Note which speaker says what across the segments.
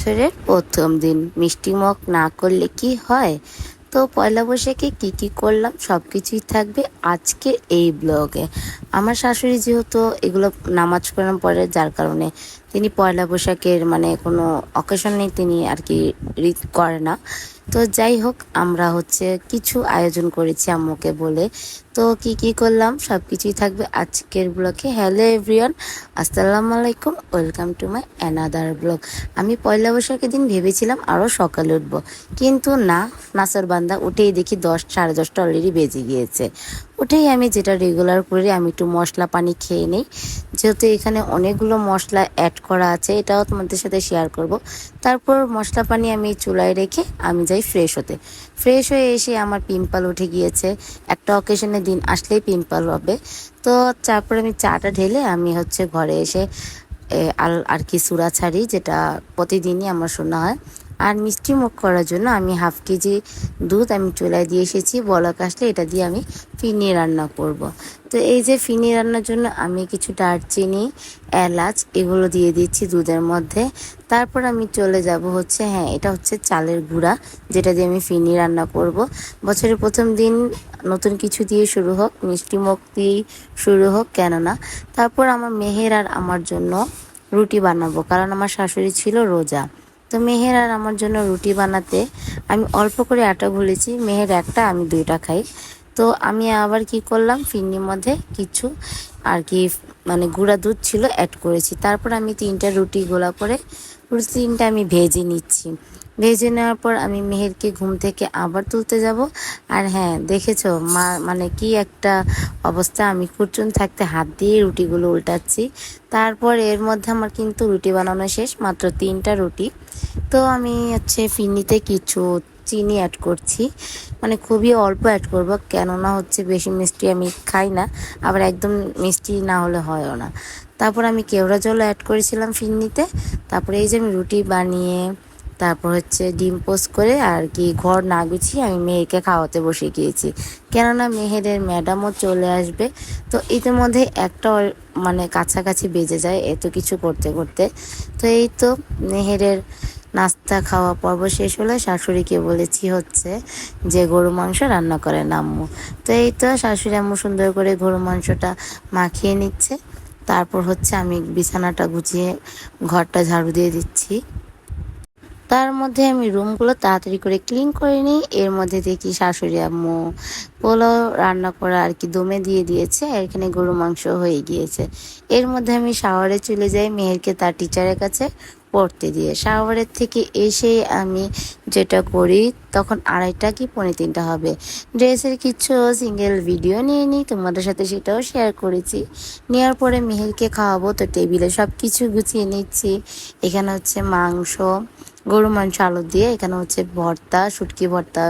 Speaker 1: বছরের প্রথম দিন মিষ্টিমুখ না করলে কি হয়। তো পয়লা বৈশাখে কি করলাম সব কিছুই থাকবে আজকের এই ব্লগে। আমার শাশুড়ি যেহেতু এগুলো নামাজ কালাম পড়ে, যার কারণে তিনি পয়লা বৈশাখের মানে কোনো অকেশনে তিনি আর কি করে না। তো যাই হোক, আমরা হচ্ছে কিছু আয়োজন করেছি আম্মুকে বলে। তো কি করলাম সব কিছুই থাকবে আজকের ব্লগে। হ্যালো এভরিওয়ান, আসসালামু আলাইকুম, welcome to my another blog. আমি পয়লা বৈশাখের দিন ভেবেছিলাম আরও সকালে উঠবো, কিন্তু না, নাসর বান্দা উঠেই দেখি 10 সাড়ে 10টা অলরেডি বেজে গিয়েছে। উঠেই আমি যেটা রেগুলার করি, আমি একটু মশলা পানি খেয়ে নিই। যেহেতু এখানে অনেকগুলো মশলা অ্যাড করা আছে, এটাও তোমাদের সাথে শেয়ার করব। তারপর মশলা পানি আমি চুলায় রেখে আমি যাই ফ্রেশ হতে। ফ্রেশ হয়ে এসে আমার পিম্পল উঠে গিয়েছে, একটা অকেশনের দিন আসলেই পিম্পল হবে। তো তারপর আমি চাটা ঢেলে আমি হচ্ছে ঘরে এসে আর কি সুরা ছাড়ি, যেটা প্রতিদিনই আমার শোনা হয়। আর মিষ্টি মুখ করার জন্য আমি হাফ কেজি দুধ আমি চুলায় দিয়ে এসেছি, বলক আসলে এটা দিয়ে আমি ফিরনি রান্না করব। তো এই যে ফিরনি রান্নার জন্য আমি কিছু দারচিনি, এলাচ এগুলো দিয়ে দিচ্ছি দুধের মধ্যে। তারপর আমি চলে যাব হচ্ছে, এটা হচ্ছে চালের গুঁড়া, যেটা দিয়ে আমি ফিরনি রান্না করব। বছরের প্রথম দিন নতুন কিছু দিয়ে শুরু হোক, মিষ্টি মুখ দিয়ে শুরু হোক, কেননা তারপর আমার মেহের আর আমার জন্য রুটি বানাবো, কারণ আমার শাশুড়ি ছিল রোজা। তো মেহের আর আমার জন্য রুটি বানাতে আমি অল্প করে আটা গুলেছি, মেহের একটা আমি 2টা খাই। তো আমি আবার কি করলাম, ফিরনির মধ্যে কিছু আর কি মানে গুঁড়া দুধ ছিল অ্যাড করেছি। তারপর আমি 3টা রুটি গোলা করে রুটি 3টা আমি ভেজে নিচ্ছি। ভেজে নেওয়ার পর আমি মেহেরকে ঘুম থেকে আবার তুলতে যাব। আর হ্যাঁ, দেখেছো মা মানে কি একটা অবস্থা, আমি কুচুন থাকতে হাত দিয়ে রুটিগুলো উল্টাচ্ছি। তারপর এর মধ্যে আমার কিন্তু রুটি বানানো শেষ, মাত্র 3টা রুটি। তো আমি হচ্ছে ফিরনিতে কিছু চিনি অ্যাড করছি, মানে খুবই অল্প অ্যাড করব, কেননা হচ্ছে বেশি মিষ্টি আমি খাই না, আবার একদম মিষ্টি না হলে হয়ও না। তারপর আমি কেওড়া জল অ্যাড করেছিলাম ফিরনিতে। তারপরে এই যে আমি রুটি বানিয়ে তারপর হচ্ছে ডিম পোস্ট করে আর কি ঘর না গুছিয়ে আমি মেয়েকে খাওয়াতে বসে গিয়েছি, কেননা মেহেরের ম্যাডামও চলে আসবে। তো ইতিমধ্যে একটা মানে কাছাকাছি বেজে যায় এত কিছু করতে করতে। তো এই তো মেহেরের নাস্তা খাওয়া পর্ব শেষ হলে শাশুড়িকে বলেছি হচ্ছে যে গরু মাংস রান্না করে আম্মু। তো এই তো শাশুড়ি আম্মু সুন্দর করে গরু মাংসটা মাখিয়ে নিচ্ছে। তারপর হচ্ছে আমি বিছানাটা গুছিয়ে ঘরটা ঝাড়ু দিয়ে দিচ্ছি। তার মধ্যে আমি রুমগুলো তাড়াতাড়ি করে ক্লিন করে নিই। এর মধ্যে দেখি শাশুড়ি আম্মু পোলাও রান্না করা আর কি দমে দিয়ে দিয়েছে, আর এখানে গরু মাংস হয়ে গিয়েছে। এর মধ্যে আমি শাওয়ারে চলে যাই মেহেরকে তার টিচারের কাছে পড়তে দিয়ে। শাওয়ারের থেকে এসে আমি যেটা করি, তখন 2:30 কি 2:45 হবে। ড্রেসের কিছু সিঙ্গেল ভিডিও নিয়ে নিই, তোমাদের সাথে সেটাও শেয়ার করেছি। নেওয়ার পরে মেহেরকে খাওয়াবো, তো টেবিলে সব কিছু গুছিয়ে নিচ্ছি। এখানে হচ্ছে মাংস, গরু মাংস আলু দিয়ে, এখানে হচ্ছে ভর্তা, শুটকি ভর্তা,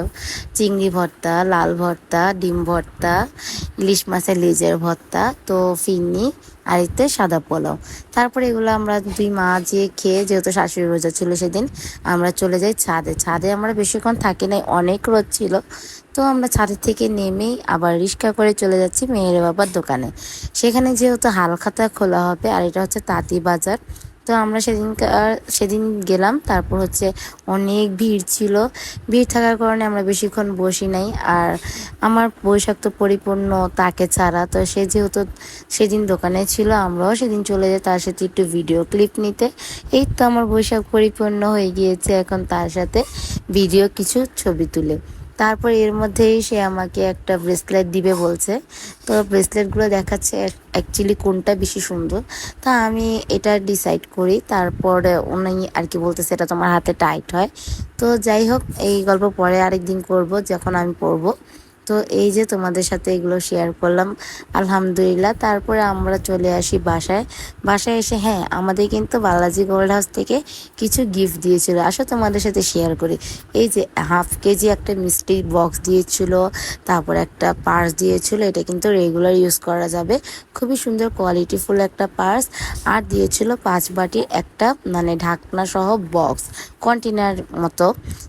Speaker 1: চিংড়ি ভর্তা, লাল ভর্তা, ডিম ভর্তা, ইলিশ মাছের লেজের ভর্তা, তো ফিরনি আর এতে সাদা পোলাও। তারপরে এগুলো আমরা 2 মা যেয়ে খেয়ে, যেহেতু শাশুড়ি রোজা ছিল সেদিন, আমরা চলে যাই ছাদে। ছাদে আমরা বেশিক্ষণ থাকি নাই, অনেক রোদ ছিল। তো আমরা ছাদের থেকে নেমেই আবার রিক্সা করে চলে যাচ্ছি মেহের বাবার দোকানে। সেখানে যেহেতু হালখাতা খোলা হবে, আর এটা হচ্ছে তাঁতি বাজার। তো আমরা সেদিন গেলাম। তারপর হচ্ছে অনেক ভিড় ছিল, ভিড় থাকার কারণে আমরা বেশিক্ষণ বসি নাই। আর আমার বৈশাখ তো পরিপূর্ণ তাকে ছাড়া, তো সে যেহেতু সেদিন দোকানে ছিল, আমরাও সেদিন চলে যাই তার সাথে একটু ভিডিও ক্লিপ নিতে। এই তো আমার বৈশাখ পরিপূর্ণ হয়ে গিয়েছে, এখন তার সাথে ভিডিও কিছু ছবি তুলে। তারপর এর মধ্যেই সে আমাকে একটা ব্রেসলেট দিবে বলছে। তো ব্রেসলেটগুলো দেখাচ্ছে অ্যাকচুয়ালি কোনটা বেশি সুন্দর। তা আমি এটা ডিসাইড করি, তারপরে উনি আর কি বলতেছে এটা তোমার হাতে টাইট হয়। তো যাই হোক, এই গল্প পরে আরেকদিন করব যখন আমি পড়বো। তো এই যে তোমাদের সাথে এগুলো শেয়ার করলাম, আলহামদুলিল্লাহ। তারপরে আমরা চলে আসি বাসায়। বাসায় এসে আমাদের কিন্তু বালাজি গোল্ড হাউস থেকে কিছু গিফট দিয়েছিল, আসো তোমাদের সাথে শেয়ার করি। এই যে হাফ কেজি একটা মিষ্টি বক্স দিয়েছিল, তারপর একটা পার্স দিয়েছিল, এটা কিন্তু রেগুলার ইউজ করা যাবে, খুবই সুন্দর কোয়ালিটিফুল একটা পার্স। আর দিয়েছিল 5 বাটির একটা মানে ঢাকনা সহ বক্স, কন্টেনার মতো।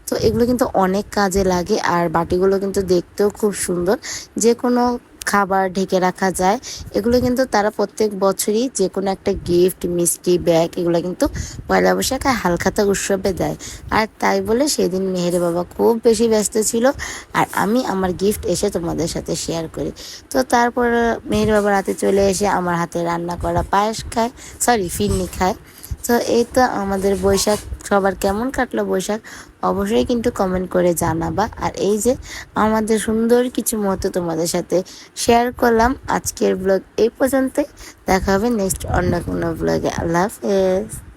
Speaker 1: তো এগুলো কিন্তু অনেক কাজে লাগে, আর বাটিগুলো কিন্তু দেখতেও খুব সুন্দর, যে কোনো খাবার ঢেকে রাখা যায়। এগুলো কিন্তু তারা প্রত্যেক বছরই যে কোনো একটা গিফট, মিষ্টি, ব্যাগ এগুলো কিন্তু পয়লা বৈশাখে হালখাতা উৎসবে দেয়। আর তাই বলে সেদিন মেহের বাবা খুব বেশি ব্যস্ত ছিল, আর আমি আমার গিফট এসে তোমাদের সাথে শেয়ার করি। তো তারপর মেহের বাবা রাতে চলে এসে আমার হাতে রান্না করা পায়েস খায়, সরি ফিরনি খায়। তো এই তো আমাদের বৈশাখ, সবার কেমন কাটলো বৈশাখ অবশ্যই কিন্তু কমেন্ট করে জানাবা। আর এই যে আমাদের সুন্দর কিছু মুহূর্ত তোমাদের সাথে শেয়ার করলাম। আজকের ব্লগ এই পর্যন্তই, দেখা হবে নেক্সট অন্য কোনো ব্লগে। আল্লাহ হাফেজ।